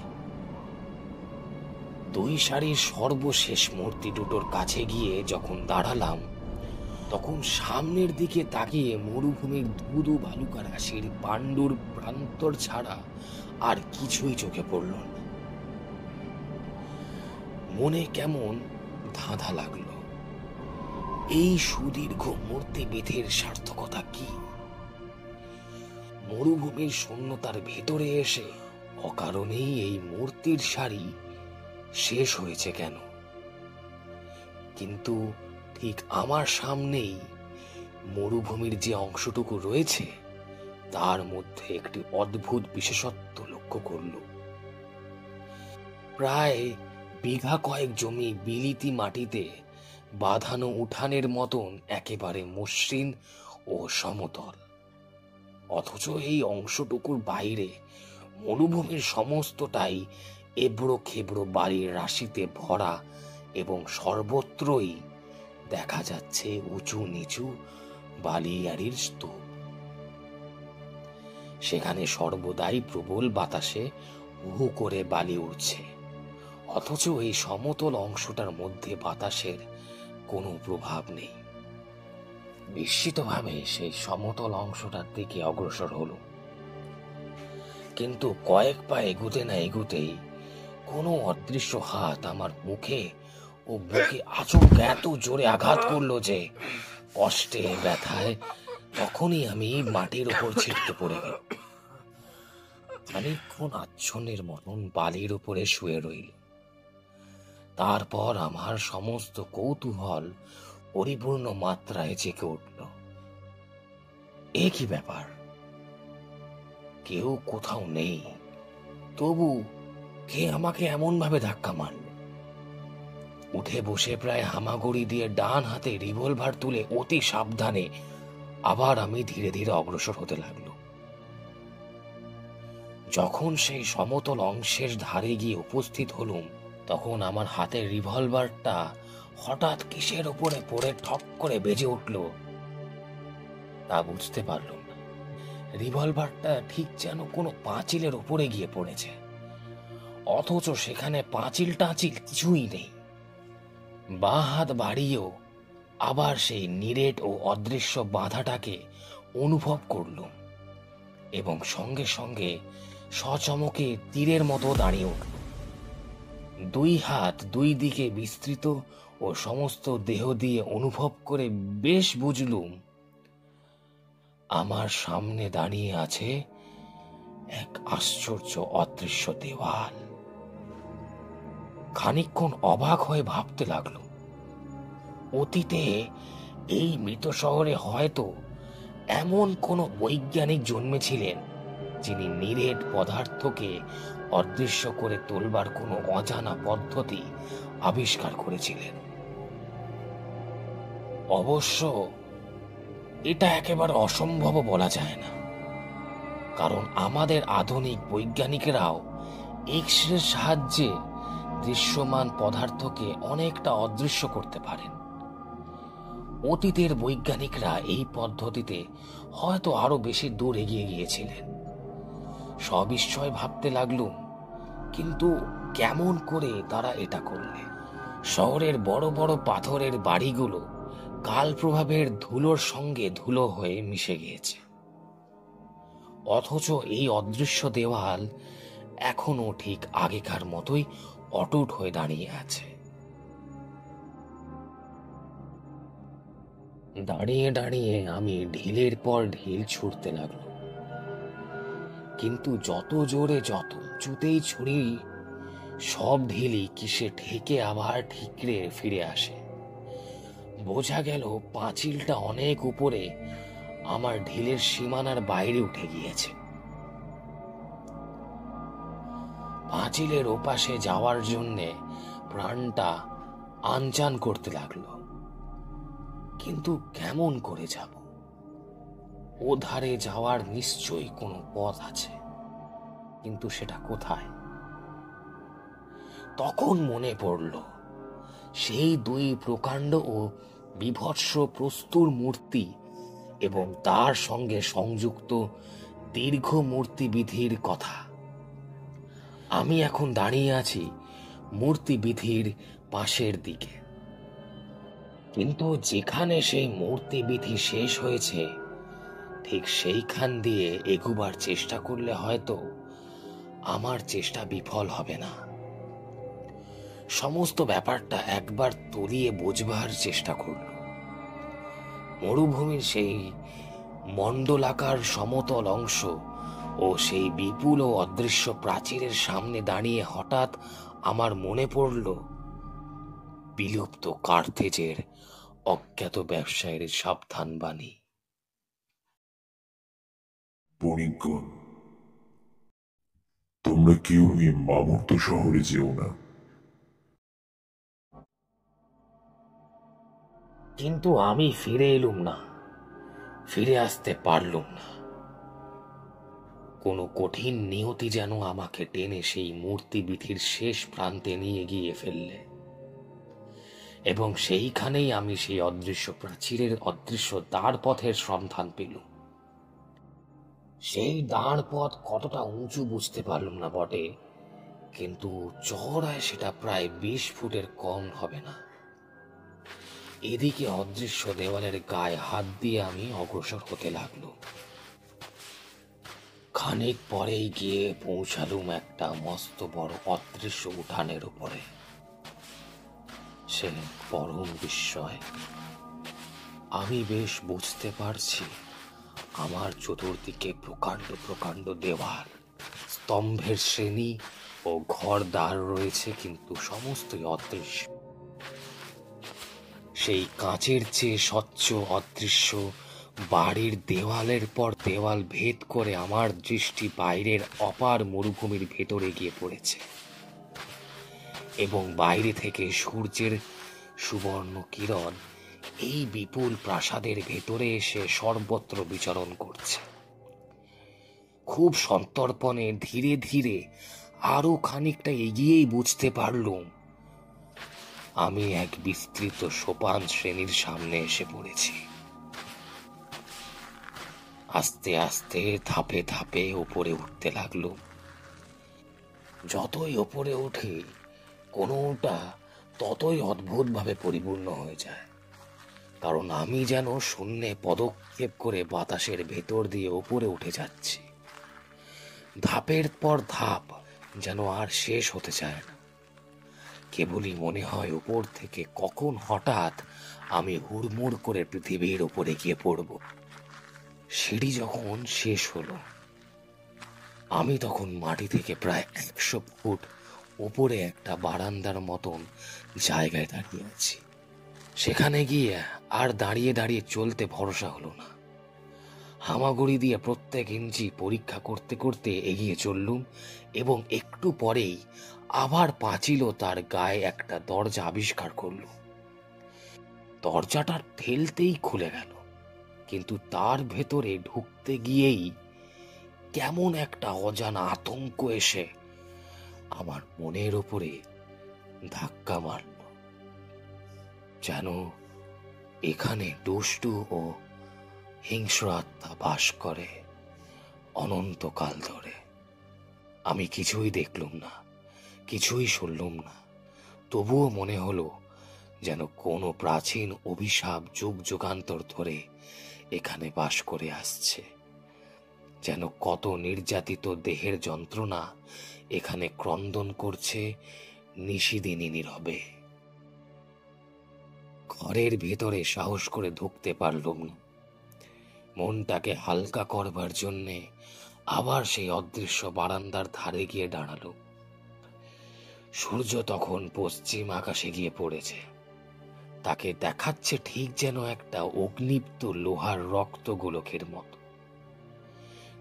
দুই সারির সর্বশেষ মূর্তি দুটোর কাছে গিয়ে যখন দাঁড়ালাম, তখন সামনের দিকে তাকিয়ে মরুভূমির ধুধু বালুকা রাশির পাণ্ডুর প্রান্তর ছাড়া আর কিছুই চোখে পড়ল না। মনে কেমন ধাঁধা লাগলো, এই সুদীর্ঘ মূর্তিবিধের সার্থকতা কি? মরুভূমির শূন্যতার ভেতরে এসে অকারণেই এই মূর্তির সারি শেষ হয়েছে কেন? কিন্তু ঠিক আমার সামনেই মরুভূমির যে অংশটুকু রয়েছে তার মধ্যে একটি অদ্ভুত বিশেষত্ব লক্ষ্য করল। প্রায় বিঘা কয়েক জমি বিলিতি মাটিতে বাঁধানো উঠানের মতন একেবারে মসৃণ ও সমতল, অথচ এই অংশটুকুর বাইরে মরুভূমির সমস্তটাই এবড়ো খেবড়ো বাড়ির রাশিতে ভরা এবং সর্বত্রই দেখা যাচ্ছে উঁচু নিচু বালিয়াড়ির স্তূপ। সেখানে সর্বদাই প্রবল বাতাসে হু করে বালি উঠছে, অথচ এই সমতল অংশটার মধ্যে বাতাসের কোনো প্রভাব নেই। বিস্মিতভাবে সেই সমতল অংশটার দিকে অগ্রসর হলো, কিন্তু কয়েক পা এগুতে না এগুতেই কোনো অদৃশ্য হাত আমার মুখে ও বুকে আচমকা এত জোরে আঘাত করলো যে কষ্টে ব্যথায় তখনই আমি মাটির উপর ছিটকে পড়ে গেল। খানিকক্ষণ আচ্ছন্নের মতন বালির উপরে শুয়ে রইল। তারপর আমার সমস্ত কৌতূহল পরিপূর্ণ মাত্রায় জেগে উঠল। এ কি ব্যাপার? কেউ কোথাও নেই, তবু কে আমাকে এমন ভাবে ধাক্কা মারল? উঠে বসে প্রায় হামাগুড়ি দিয়ে ডান হাতে রিভলভার তুলে অতি সাবধানে আবার আমি ধীরে ধীরে অগ্রসর হতে লাগলো। যখন সেই সমতল অংশের ধারে গিয়ে উপস্থিত হলুম, তখন আমার হাতের রিভলভারটা হঠাৎ কিসের উপরে পড়ে ঠক করে বেজে উঠল তা বুঝতে পারলাম না। রিভলভারটা ঠিক যেন কোনো পাঁচিলের উপরে গিয়ে পড়েছে, অথচ সেখানে পাঁচিল টাঁচিল কিছুই নেই। বাঁ হাত বাড়িয়েও আবার সেই নিরেট ও অদৃশ্য বাধাটাকে অনুভব করলুম এবং সঙ্গে সঙ্গে সচমকে তীরের মতো দাঁড়িয়ে উঠল। দুই হাত দুই দিকে বিস্তৃত ও সমস্ত দেহ দিয়ে অনুভব করে বেশ বুঝলুম আমার সামনে দাঁড়িয়ে আছে এক আশ্চর্য অদৃশ্য দেওয়াল। খানিকক্ষণ অবাক হয়ে ভাবতে লাগলো, অতীতে এই মৃত শহরে হয়তো এমন কোনো বৈজ্ঞানিক জন্মেছিলেন যিনি নিরেট পদার্থকে অদৃশ্য করে তোলবার কোনো অজানা পদ্ধতি আবিষ্কার করেছিলেন। অবশ্য এটা একেবারে অসম্ভব বলা যায় না, কারণ আমাদের আধুনিক বৈজ্ঞানিকেরাও এক্স-রের সাহায্যে দৃশ্যমান পদার্থকে অনেকটা অদৃশ্য করতে পারেন। অতীতের বৈজ্ঞানিকরা এই পদ্ধতিতে হয়তো আরো বেশি দূর এগিয়ে গিয়েছিলেন। সবিস্ময় ভাবতে লাগলুম, কিন্তু কেমন করে তারা এটা করলে? শহরের বড় বড় পাথরের বাড়িগুলো কাল প্রভাবের ধুলোর সঙ্গে ধুলো হয়ে মিশে গিয়েছে, অথচ এই অদৃশ্য দেওয়াল এখনো ঠিক আগেকার মতোই অটুট হয়ে দাঁড়িয়ে আছে। দাঁড়িয়ে দাঁড়িয়ে আমি ঢিলের পর ঢিল ছুঁড়তে লাগলো, কিন্তু যত জোরে যত উঁচুতেই ছুরি, সব ঢিলই কিসে ঠেকে আবার ঠিকরে ফিরে আসে। বোঝা গেল পাঁচিলটা অনেক উপরে আমার ঢিলের সীমানার বাইরে উঠে গিয়েছে। পাঁচিলের ওপাশে যাওয়ার জন্যে প্রাণটা আনচান করতে লাগলো, কিন্তু কেমন করে যাব? ও ধারে যাওয়ার নিশ্চয়ই কোনো পথ আছে। কিন্তু সেটা কোথায়? তখন মনে পড়ল সেই দুই প্রকাণ্ড ও বিভৎস প্রস্তুর মূর্তি এবং তার সঙ্গে সংযুক্ত দীর্ঘ মূর্তিবিধির কথা। আমি এখন দাঁড়িয়ে আছি মূর্তিবিধির পাশের দিকে, কিন্তু যেখানে সেই মূর্তিবিধি শেষ হয়েছে ঠিক সেইখান দিয়ে এগুবার চেষ্টা করলে হয়তো আমার চেষ্টা বিফল হবে না। সমস্ত ব্যাপারটা একবার তলিয়ে বোঝবার চেষ্টা করল। মরুভূমির সেই মণ্ডলাকার সমতল অংশ ও সেই বিপুল ও অদৃশ্য প্রাচীরের সামনে দাঁড়িয়ে হঠাৎ আমার মনে পড়ল বিলুপ্ত কার্থেজের অজ্ঞাত ব্যবসায়ীর সাবধান বাণী। বণিকগণ, তোমরা কেউই মামর্ত শহরে যেও না। কিন্তু আমি ফিরে এলুম না, ফিরে আসতে পারলুম না। কোনো কঠিন নিয়তি যেন আমাকে টেনে সেই মূর্তিবিধির শেষ প্রান্তে নিয়ে গিয়ে ফেললে, এবং সেইখানেই আমি সেই অদৃশ্য প্রাচীরের অদৃশ্য দ্বার পথের সন্ধান পেলুম। সেই দ্বার পথ কতটা উঁচু বুঝতে পারলাম না বটে, কিন্তু চওড়ায় সেটা প্রায় 20 ফুটের কম হবে না। এদিকে অদৃশ্য দেওয়ালের গায়ে হাত দিয়ে আমি অগ্রসর হতে লাগলো। খানিক পরেই গিয়ে পৌঁছালুম একটা মস্ত বড় অদৃশ্য উঠানের উপরে। সে পরম বিস্ময়। আমি বেশ বুঝতে পারছি আমার চতুর্দিকে প্রকাণ্ড প্রকাণ্ড দেওয়াল, স্তম্ভের শ্রেণী ও ঘর দ্বার রয়েছে, কিন্তু সমস্তই অদৃশ্য। সেই কাঁচের চেয়ে স্বচ্ছ অদৃশ্য বাড়ির দেওয়ালের পর দেওয়াল ভেদ করে আমার দৃষ্টি বাইরের অপার মরুভূমির ভেতরে গিয়ে পড়েছে, এবং বাইরে থেকে সূর্যের সুবর্ণ কিরণ এই বিপুল প্রাসাদের ভেতরে এসে সর্বত্র বিচরণ করছে। খুব সন্তর্পণে ধীরে ধীরে আরো খানিকটা এগিয়েই বুঝতে পারলুম আমি এক বিস্তৃত সোপান শ্রেণীর সামনে এসে পড়েছি। আস্তে আস্তে ধাপে ধাপে উপরে উঠতে লাগলো। যতই উপরে উঠে কোনোটা ততই অদ্ভুতভাবে পরিপূর্ণ হয়ে যায়, কারণ আমি যেন শূন্যে পদক্ষেপ করে বাতাসের ভেতর দিয়ে উপরে উঠে যাচ্ছি। ধাপের পর ধাপ যেন আর শেষ হতে চায় না। কেবলই মনে হয় উপর থেকে কখন হঠাৎ আমি হুড়মুড় করে পৃথিবীর উপরে গিয়ে পড়ব। সিঁড়ি যখন শেষ হলো, আমি তখন মাটি থেকে প্রায় 100 ফুট উপরে একটা বারান্দার মতন জায়গায় দাঁড়িয়ে আছি। সেখানে গিয়ে আর দাঁড়িয়ে দাঁড়িয়ে চলতে ভরসা হলো না। হামাগুড়ি দিয়ে প্রত্যেক ইঞ্চি পরীক্ষা করতে করতে এগিয়ে চললুম, এবং একটু পরেই আবার পাঁচিল তার গায়ে একটা দরজা আবিষ্কার করল। দরজাটা ঠেলতেই খুলে গেল, কিন্তু তার ভেতরে ঢুকতে গিয়েই কেমন একটা অজানা আতঙ্ক এসে আমার মনের ওপরে ধাক্কা মারল। যেন এখানে দুষ্টু ও হিংস্র আত্মা বাস করে অনন্তকাল ধরে। আমি কিছুই দেখলুম না, কিছুই শুনলুম না, তবুও মনে হলো যেন কোনো প্রাচীন অভিশাপ যুগ যুগান্তর ধরে এখানে বাস করে আসছে। যেন কত নির্যাতিত দেহের যন্ত্রণা এখানে ক্রন্দন করছে নিশিদিনী নীরবে। ঘরের ভেতরে সাহস করে ঢুকতে পারলুম না। মনটাকে হালকা করবার জন্যে আবার সেই অদৃশ্য বারান্দার ধারে গিয়ে দাঁড়ালো। সূর্য তখন পশ্চিম আকাশে গিয়ে পড়েছে। তাকে দেখাচ্ছে ঠিক যেন একটা অগ্নিপ্ত লোহার রক্ত গোলকের মতো।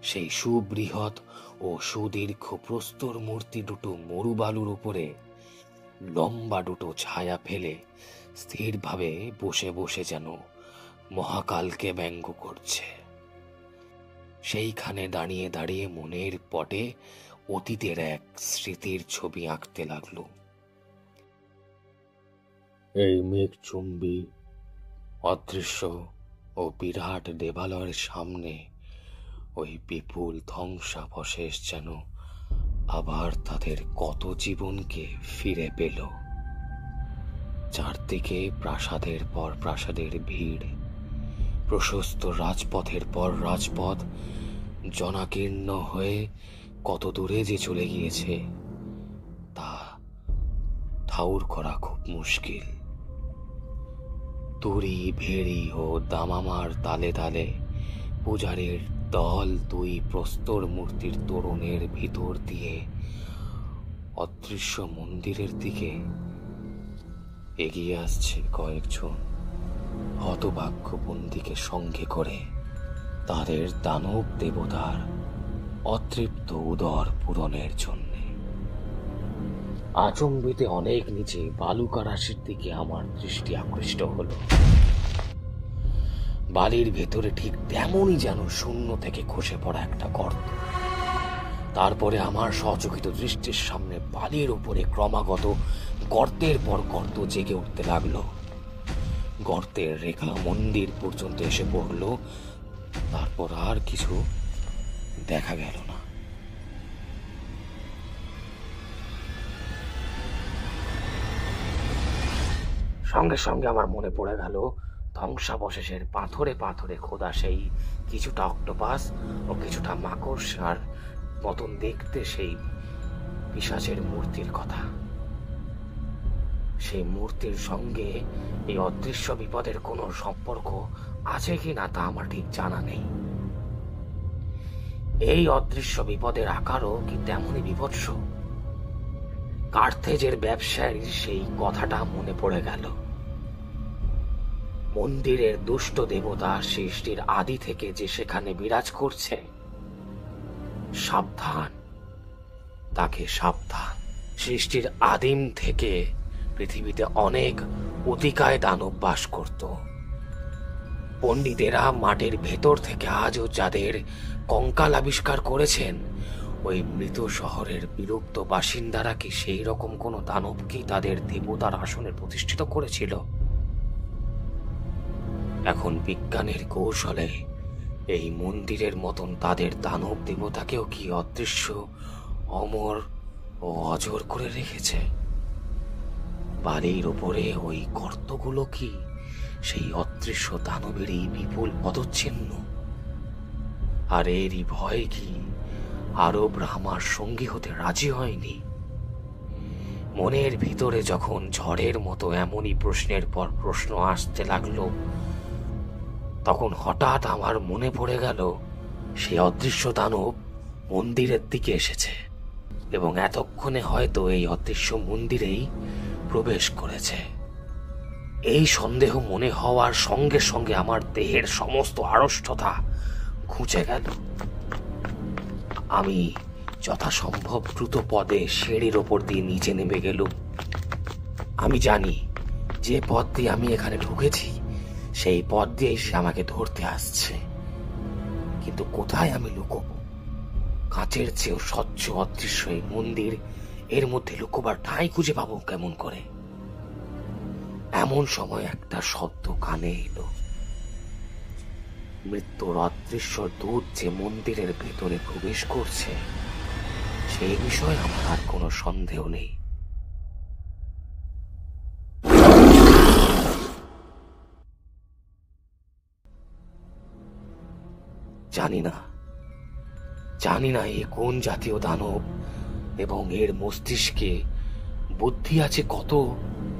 সেই সুবৃহৎ ও সুদীর্ঘ প্রস্তর মূর্তি দুটো মরুবালুর উপরে লম্বা দুটো ছায়া ফেলে স্থিরভাবে বসে বসে যেন মহাকালকে ব্যঙ্গ করছে। সেইখানে দাঁড়িয়ে দাঁড়িয়ে মনের পটে অতীতের এক স্মৃতির ছবি আঁকতে লাগলো। এই মেঘচুম্বী অদৃশ্য ও বিরাট দেবালয়ের সামনে ওই বিপুল ধ্বংসাবশেষ যেন আবার তাদের কত জীবনকে ফিরে পেল। চারদিকে প্রাসাদের পর প্রাসাদের ভিড়, প্রশস্ত রাজপথের পর রাজপথ জনাকীর্ণ হয়ে কত দূরে যে চলে গিয়েছে তা ঠাউর করা খুব মুশকিল। তুরি ভেড়ি ও দামামার তালে তালে পূজারীর দল দুই প্রস্তর মূর্তির তোরণের ভিতর দিয়ে অদৃশ্য মন্দিরের দিকে এগিয়ে আসছে কয়েকজন হতভাগ্য বন্দীকে সঙ্গে করে তাদের দানব দেবতার অতৃপ্ত উদর পূরণের জন্য। আচম্বিতে অনেক নিচে বালুকা রাশির দিকে আমার দৃষ্টি আকৃষ্ট হলো। বালির ভেতরে ঠিক তেমনই যেন শূন্য থেকে খসে পড়া একটা গর্ত। তারপরে আমার সচকিত দৃষ্টির সামনে বালির উপরে ক্রমাগত গর্তের পর গর্ত জেগে উঠতে লাগলো। গর্তের রেখা মন্দির পর্যন্ত এসে পড়লো, তারপর আর কিছু দেখা গেল না। সঙ্গে সঙ্গে আমার মনে পড়ে গেল ধ্বংসাবশেষের পাথরে পাথরে খোদা সেই কিছুটা অক্টোপাস ও কিছুটা মাকড়সার মতন দেখতে সেই পিশাচের মূর্তির কথা। সেই মূর্তির সঙ্গে এই অদৃশ্য বিপদের কোনো সম্পর্ক আছে কি না তা আমার ঠিক জানা নেই। এই অদৃশ্য বিপদের আকারও কি তেমনই বিভৎস? কার্থেজের ব্যবসায়ীর সেই কথাটা মনে পড়ে গেল। মন্দিরের দুষ্ট দেবতা সৃষ্টির আদি থেকে যে সেখানে বিরাজ করছে, সাবধান, তাকে সাবধান। সৃষ্টির আদিম থেকে পৃথিবীতে অনেক অতিকায় দানব বাস করত। পণ্ডিতেরা মাটির ভেতর থেকে আজও যাদের কঙ্কাল আবিষ্কার করেছেন, ওই মৃত শহরের বিলুপ্ত বাসিন্দারা কি সেই রকম কোনো দানবকে তাদের দেবতার আসনে প্রতিষ্ঠিত করেছিল? এখন বিজ্ঞানের কৌশলে এই মন্দিরের মতন তাদের দানব দেবতাকেও কি অদৃশ্য, অমর ও অজর করে রেখেছে? বাড়ির ওপরে ওই গর্তগুলো কি সেই অদৃশ্য দানবেরই বিপুল পদচিহ্ন? আর এরই ভয় কি আরবরা আমার সঙ্গী হতে রাজি হয়নি? মনের ভিতরে যখন ঝড়ের মতো এমনই প্রশ্নের পর প্রশ্ন আসতে লাগলো, তখন হঠাৎ আমার মনে পড়ে গেল সেই অদৃশ্য দানব মন্দিরের দিকে এসেছে এবং এতক্ষণে হয়তো এই অদৃশ্য মন্দিরেই প্রবেশ করেছে। এই সন্দেহ মনে হওয়ার সঙ্গে সঙ্গে আমার দেহের সমস্ত আড়ষ্টতা ঘুচে গেল। আমি যথাসম্ভব দ্রুত পদে সিঁড়ির ওপর দিয়ে নিচে নেমে গেল। আমি জানি যে পথ দিয়ে আমি এখানে ঢুকেছি সেই পথ দিয়েই সে আমাকে ধরতে আসছে, কিন্তু কোথায় আমি লুকোবো? কাঁচের চেয়েও স্বচ্ছ অদৃশ্য এই মন্দির, এর মধ্যে লুকোবার ঠাঁই খুঁজে পাবো কেমন করে? এমন সময় একটা শব্দ কানে এলো। মৃত্যুর অদৃশ্য দূত যে মন্দিরের ভেতরে প্রবেশ করছে সেই বিষয়ে আমার আর কোনো সন্দেহ নেই। জানি না এ কোন জাতীয় দানব এবং এর মস্তিষ্কে বুদ্ধি আছে কত,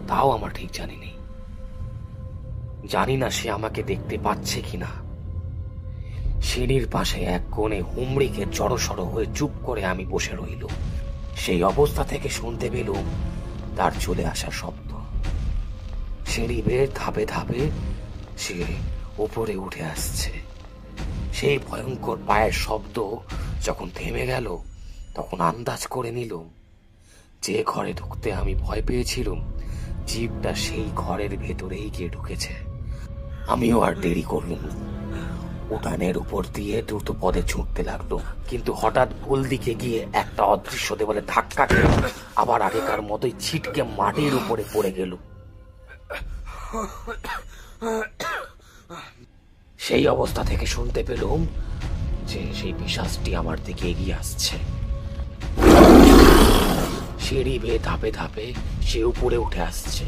তাও আমার ঠিক জানি নেই। জানি না সে আমাকে দেখতে পাচ্ছে কিনা। সিঁড়ির পাশে এক কোণে হুমড়িকে জড়সড় হয়ে চুপ করে আমি বসে রইল। সেই অবস্থা থেকে শুনতে পেলুম তার চলে আসার শব্দ। সিঁড়ি বেয়ে ধাপে ধাপে সে উপরে উঠে আসছে। সেই ভয়ঙ্কর পায়ের শব্দ যখন থেমে গেল, তখন আন্দাজ করে নিলুম যে ঘরে ঢুকতে আমি ভয় পেয়েছিলাম জীবটা সেই ঘরের ভেতরেই গিয়ে ঢুকেছে। আমিও আর দেরি করলুম না, উঠানের উপর দিয়ে দ্রুত পদে ছুটতে লাগলো, কিন্তু হঠাৎ ভুল দিকে গিয়ে একটা অদৃশ্য দেওয়ালে ধাক্কা খেয়ে আবার আগেকার মতোই ছিটকে মাটির উপরে পড়ে গেল। সেই অবস্থা থেকে শুনতে পেলুম যে সেই পিশাচটি আমার দিকে এগিয়ে আসছে। সিঁড়ি বেয়ে ধাপে ধাপে সে উপরে উঠে আসছে।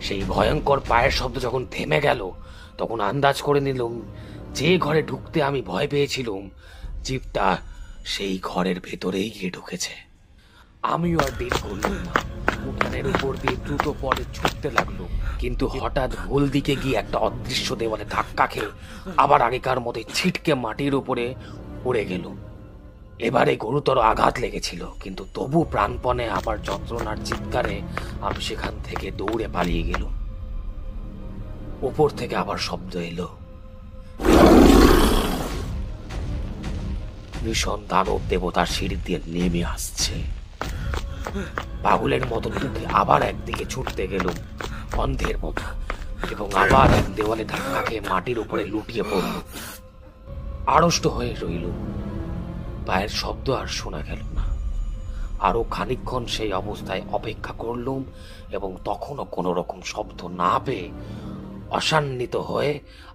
সেই ভয়ঙ্কর পায়ের শব্দ যখন থেমে গেল, তখন আন্দাজ করে নিলাম যে ঘরে ঢুকতে আমি ভয় পেয়েছিলাম, জীবটা সেই ঘরের ভেতরেই গিয়ে ঢুকেছে। আমিও আর দেরি করলাম না, উঠানের উপর দিয়ে দ্রুত পরে ছুটতে লাগলো, কিন্তু হঠাৎ ভুল দিকে গিয়ে একটা অদৃশ্য দেওয়ালে ধাক্কা খেয়ে আবার আগেকার মতো ছিটকে মাটির উপরে পড়ে গেল। এবারে গুরুতর আঘাত লেগেছিল, কিন্তু তবু প্রাণপণে আবার যন্ত্রণার চিৎকারে আমি সেখান থেকে দৌড়ে পালিয়ে গেল। উপর থেকে আবার শব্দ এলো, ভীষণ দানব দেবতার সিঁড়ি দিয়ে নেমে আসছে। পাগলের মতো মুখে আবার একদিকে ছুটতে গেল অন্ধের মতো, এবং আবার এক দেওয়ালে ধাক্কা খেয়ে মাটির উপরে লুটিয়ে পড়ল। আড়ষ্ট হয়ে রইল, পায়ের শব্দ আর শোনা গেল না। আরো খানিকক্ষণ সেই অবস্থায় অপেক্ষা করলুম, এবং তখনও কোনো রকম শব্দ না পেয়ে অশান্বিত হয়ে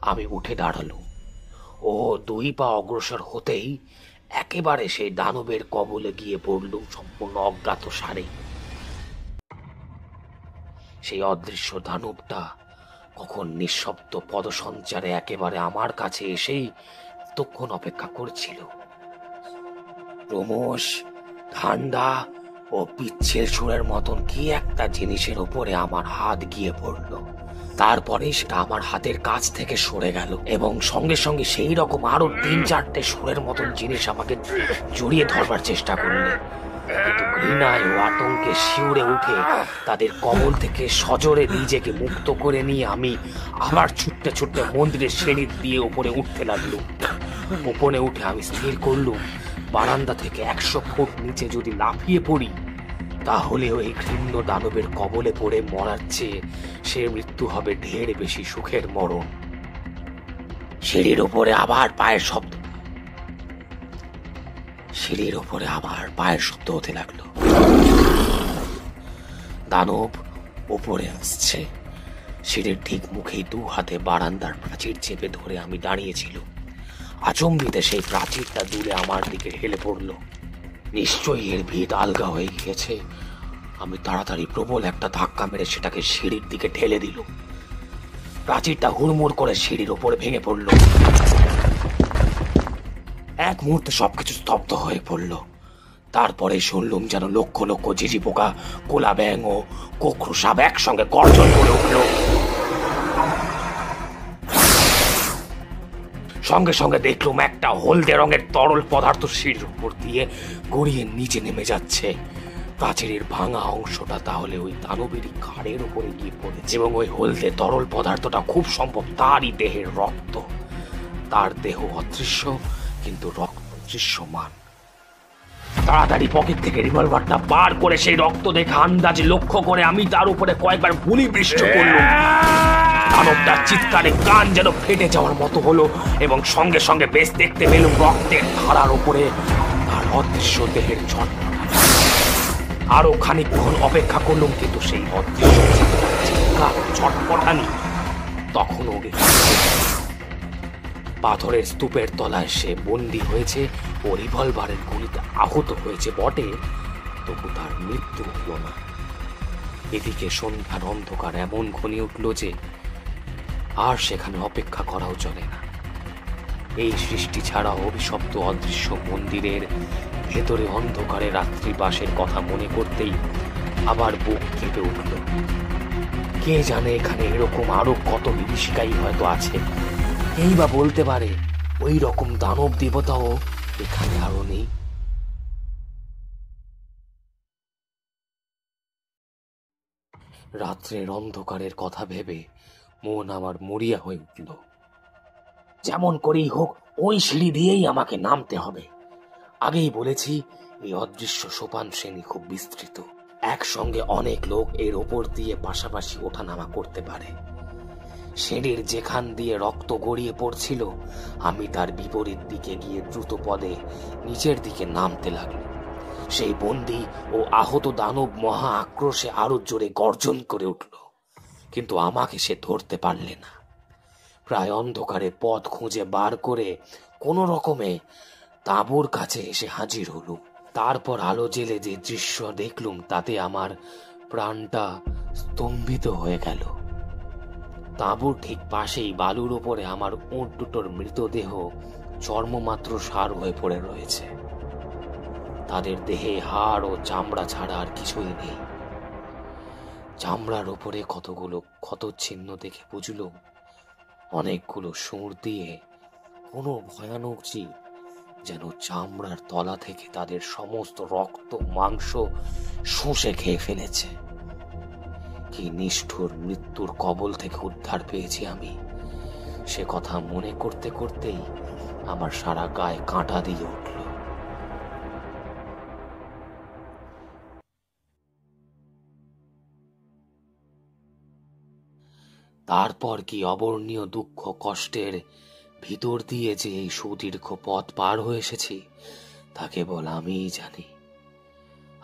আমি উঠে দাঁড়ালুম। ও 2 পা অগ্রসর হতেই একেবারে সেই দানবের কবলে গিয়ে পড়লুম সম্পূর্ণ অজ্ঞাত সারে। সেই অদৃশ্য দানবটা কখন নিঃশব্দ পদসঞ্চারে একেবারে আমার কাছে এসেই তখন অপেক্ষা করছিল। ক্রমশ ঠান্ডা ও পিচ্ছিল সুরের মতন কি একটা জিনিসের উপরে আমার হাত গিয়ে পড়ল। তারপরে সেটা আমার হাতের কাছ থেকে সরে গেল, এবং সঙ্গে সঙ্গে সেই রকম আরো 3-4টে সুরের মতন জিনিস আমাকে জড়িয়ে ধরবার চেষ্টা করল। কিন্তু ঘৃণায় ও আতঙ্কে শিউরে উঠে তাদের কবল থেকে সজোরে নিজেকে মুক্ত করে নিয়ে আমি আবার ছুটতে ছুটতে মন্দিরের সিঁড়ি দিয়ে উপরে উঠতে লাগলুম। উপরে উঠে আমি স্থির করলুম, বারান্দা থেকে 100 ফুট নিচে যদি লাফিয়ে পড়ি, তাহলে ওই ঘৃণ্য দানবের কবলে পড়ে মরার চেয়ে সে মৃত্যু হবে ঢের বেশি সুখের মরণ। সিঁড়ির উপরে আবার পায়ের শব্দ হতে লাগলো। দানব উপরে আসছে। সিঁড়ির ঠিক মুখেই 2 হাতে বারান্দার প্রাচীর চেপে ধরে আমি দাঁড়িয়েছিল। আচম্বিতে সেই প্রাচীরটা দূরে আমার দিকে হেলে পড়ল। নিশ্চয়ই এর ভিত আলগা হয়ে গিয়েছে। আমি তাড়াতাড়ি প্রবল একটা ধাক্কা মেরে সেটাকে সিঁড়ির দিকে ঠেলে দিল। প্রাচীরটা হুড়মুড় করে সিঁড়ির ওপরে ভেঙে পড়ল। এক মুহূর্তে সবকিছু স্তব্ধ হয়ে পড়ল। তারপরে শুনলুম যেন লক্ষ লক্ষ ঝিঝি পোকা, কোলা ব্যাঙ ও কোকড়ো সাপ একসঙ্গে গর্জন করে উঠল। সঙ্গে সঙ্গে দেখলুম একটা হলদে রঙের তরল পদার্থ সিঁড়ির উপর দিয়ে গড়িয়ে নিচে নেমে যাচ্ছে। প্রাচীরের ভাঙা অংশটা তাহলে ওই দানবেরই ঘাড়ের উপরে গিয়ে পড়েছে, এবং ওই হলদে তরল পদার্থটা খুব সম্ভব তারই দেহের রক্ত। তার দেহ অদৃশ্য, কিন্তু রক্ত দৃশ্যমান। তাড়াতাড়ি পকেট থেকে রিভলভারটা বার করে সেই রক্ত দেখে আন্দাজে লক্ষ্য করে আমি তার উপরে কয়েকবার গুলি বৃষ্টি করলাম। দানবটার চিৎকারে কান যেন ফেটে যাওয়ার মতো হলো, এবং সঙ্গে সঙ্গে বেশ দেখতে পেলাম রক্তের ধারার উপরে তার অদৃশ্য দেহের ছটফটানি। আরো খানিকক্ষণ অপেক্ষা করলাম, কিন্তু সেই অদৃশ্য চিৎকার ছটফটানি তখনও পাথরের স্তূপের তলায় সে বন্দী হয়েছে ও রিভলভারের গুলিতে আহত হয়েছে বটে, তবু তার মৃত্যু হল না। এদিকে সন্ধ্যার অন্ধকার এমন ঘনিয়ে উঠল যে আর সেখানে অপেক্ষা করাও চলে না। এই সৃষ্টি ছাড়া অভিশপ্ত অদৃশ্য মন্দিরের ভেতরে অন্ধকারে রাত্রিবাসের কথা মনে করতেই আবার বুক কেঁপে উঠল। কে জানে এখানে এরকম আরো কত বিভীষিকাই হয়তো আছে। এই বা বলতে পারে ওই রকম দানব দেবতাও এখানে আরো নেই। রাত্রের অন্ধকারের কথা ভেবে মন আমার মরিয়া হয়ে উঠল। যেমন করেই হোক ওই সিঁড়ি দিয়েই আমাকে নামতে হবে। আগেই বলেছি এই অদৃশ্য সোপান শ্রেণী খুব বিস্তৃত। একসঙ্গে অনেক লোক এর ওপর দিয়ে পাশাপাশি ওঠানামা করতে পারে। সিঁড়ির যেখান দিয়ে রক্ত গড়িয়ে পড়ছিল আমি তার বিপরীত দিকে গিয়ে দ্রুত পদে নিচের দিকে নামতে লাগলো। সেই বন্দী ও আহত দানব মহা আক্রোশে আরো জোরে গর্জন করে উঠল, কিন্তু আমাকে সে ধরতে পারলে না। প্রায় অন্ধকারে পথ খুঁজে বার করে কোনো রকমে তাঁবুর কাছে এসে হাজির হলুম। তারপর আলো জেলে যে দৃশ্য দেখলুম তাতে আমার প্রাণটা স্তম্ভিত হয়ে গেল। তাঁবুর ঠিক পাশেই বালুর ওপরে আমার উট দুটোর মৃতদেহ চর্মমাত্র সার হয়ে পড়ে রয়েছে। তাদের দেহে হাড় ও চামড়া ছাড়া আর কিছুই নেই। চামড়ার ওপরে কতগুলো ক্ষতচিহ্ন দেখে বুঝলুম অনেকগুলো সুর দিয়ে কোনো ভয়ানক জীব যেন চামড়ার তলা থেকে তাদের সমস্ত রক্ত মাংস শুষে খেয়ে ফেলেছে। কি নিষ্ঠুর মৃত্যুর কবল থেকে উদ্ধার পেয়েছি আমি, সে কথা মনে করতে করতেই আমার সারা গায়ে কাঁটা দিয়ে উঠল। তারপর কি অবর্ণীয় দুঃখ কষ্টের ভিতর দিয়ে যে এই সুদীর্ঘ পথ পার হয়ে এসেছি তা কেবল আমিই জানি,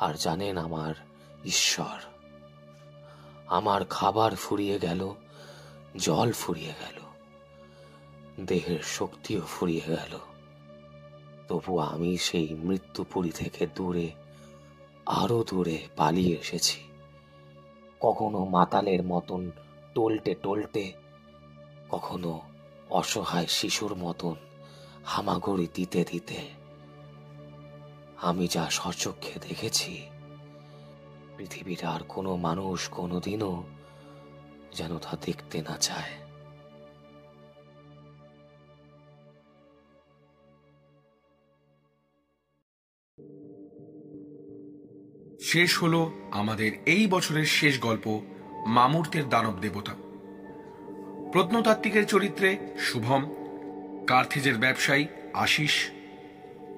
আর জানেন আমার ঈশ্বর। আমার খাবার ফুরিয়ে গেল, জল ফুরিয়ে গেল, দেহের শক্তিও ফুরিয়ে গেল, তবু আমি সেই মৃত্যুপুরী থেকে দূরে, আরো দূরে পালিয়ে এসেছি। কখনো মাতালের মতন টলটে টলটে, কখনো অসহায় শিশুর মতন হামাগুড়ি দিতে দিতে। আমি যা স্বচক্ষে দেখেছি পৃথিবীর আর কোনো মানুষ কোনোদিনও যেন তা দেখতে না চায়। শেষ হলো আমাদের এই বছরের শেষ গল্প, মামূর্তের দানব দেবতা। প্রত্নতাত্ত্বিকের চরিত্রে শুভম, কার্থেজের ব্যবসায়ী আশিস,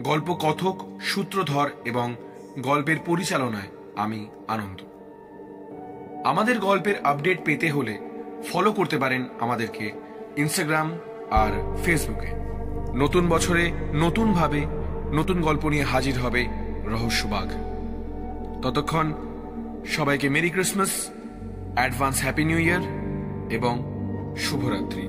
গল্প কথক সূত্রধর এবং গল্পের পরিচালনায় আমি আনন্দ। আমাদের গল্পের আপডেট পেতে হলে ফলো করতে পারেন আমাদেরকে ইনস্টাগ্রাম আর ফেসবুকে। নতুন বছরে নতুনভাবে নতুন গল্প নিয়ে হাজির হবে রহস্যবাগ। ততক্ষণ সবাইকে merry Christmas, advance happy new year এবং শুভরাত্রি।